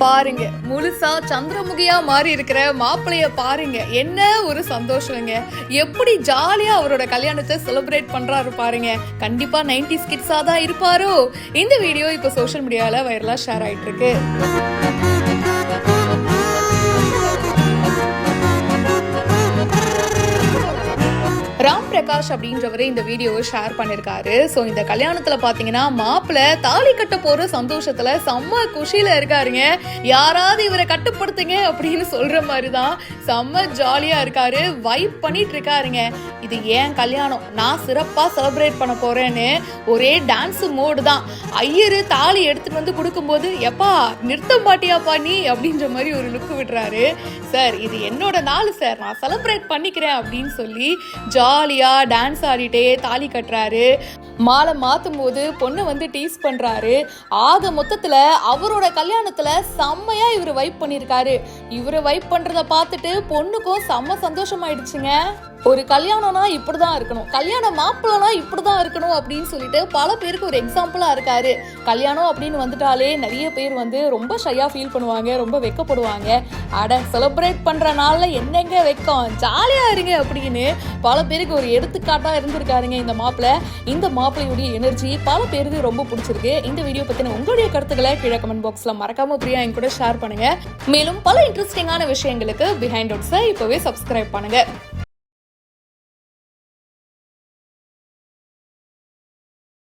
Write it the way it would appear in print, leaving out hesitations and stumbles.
பாருங்க, முழுசா சந்திரமுகியா மாறி இருக்கிற மாப்பிள்ளைய பாருங்க. என்ன ஒரு சந்தோஷங்க. எப்படி ஜாலியா அவரோட கல்யாணத்தை செலிப்ரேட் பண்றாரு பாருங்க. கண்டிப்பா 90s கிட்ஸா தான் இருப்பாரோ. இந்த வீடியோ இப்ப சோஷியல் மீடியால வைரலா ஷேர் ஆயிட்டு இருக்கு. ராம் பிரகாஷ் அப்படின்றவரு இந்த வீடியோவை ஷேர் பண்ணிருக்காரு. ஸோ இந்த கல்யாணத்துல பாத்தீங்கன்னா மாப்பிள்ளை தாலி கட்ட போற சந்தோஷத்துல செம்ம குஷியில இருக்காருங்க. யாராவது இவரை கட்டுப்படுத்துங்க அப்படின்னு சொல்ற மாதிரிதான் செம்ம ஜாலியா இருக்காரு, வைப் பண்ணிட்டு இருக்காருங்க. இது ஏன் கல்யாணம், நான் சிறப்பா செலிப்ரேட் பண்ண போறேன்னு ஒரே டான்ஸ் மோடு தான். ஐயரு தாலி எடுத்துட்டு வந்து கொடுக்கும்போது எப்பா நிறுத்தம் பாட்டியாப்பா நீ அப்படின்ற மாதிரி ஒரு லுக்கு விடுறாரு. சார் இது என்னோட நாள் சார், நான் செலிப்ரேட் பண்ணிக்கிறேன் அப்படின்னு சொல்லி ஜாலியா டான்ஸ் ஆடிட்டே தாலி கட்டுறாரு. மாலை மாத்தும் போது பொண்ணை வந்து டீஸ் பண்றாரு. ஆக மொத்தத்துல அவரோட கல்யாணத்துல செம்மையா இவர் வைப் பண்ணிருக்காரு. இவரு வைப் பண்றத பார்த்துட்டு பொண்ணுக்கும் செம்ம சந்தோஷமாயிடுச்சுங்க. ஒரு கல்யாணம்னா இப்படிதான் இருக்கணும், கல்யாண மாப்பிள்ளனா இப்படிதான் இருக்கணும் அப்படின்னு சொல்லிட்டு பல பேருக்கு ஒரு எக்ஸாம்பிளா இருக்காரு. கல்யாணம் அப்படின்னு வந்துட்டாலே நிறைய பேர் வந்து ரொம்ப ஷையா ஃபீல் பண்ணுவாங்க, ரொம்ப வெக்கப்படுவாங்க. அட செலிப்ரேட் பண்ற நாள்ல என்னங்க வெக்கம், ஜாலியா இருங்க அப்படின்னு பல பேருக்கு ஒரு எடுத்துக்காட்டா இருந்திருக்காருங்க இந்த மாப்பிள்ளை. இந்த மாப்பிள்ளையுடைய எனர்ஜி பல பேருக்கு ரொம்ப பிடிச்சிருக்கு. இந்த வீடியோ பத்தின உங்களுடைய கருத்துக்களை கீழே கமெண்ட் பாக்ஸ்ல மறக்காம பிரியா என் கூட ஷேர் பண்ணுங்க. மேலும் பல இன்ட்ரெஸ்டிங்கான விஷயங்களுக்கு பிஹைண்ட் அவுட்ஸை இப்பவே சப்ஸ்கிரைப் பண்ணுங்க.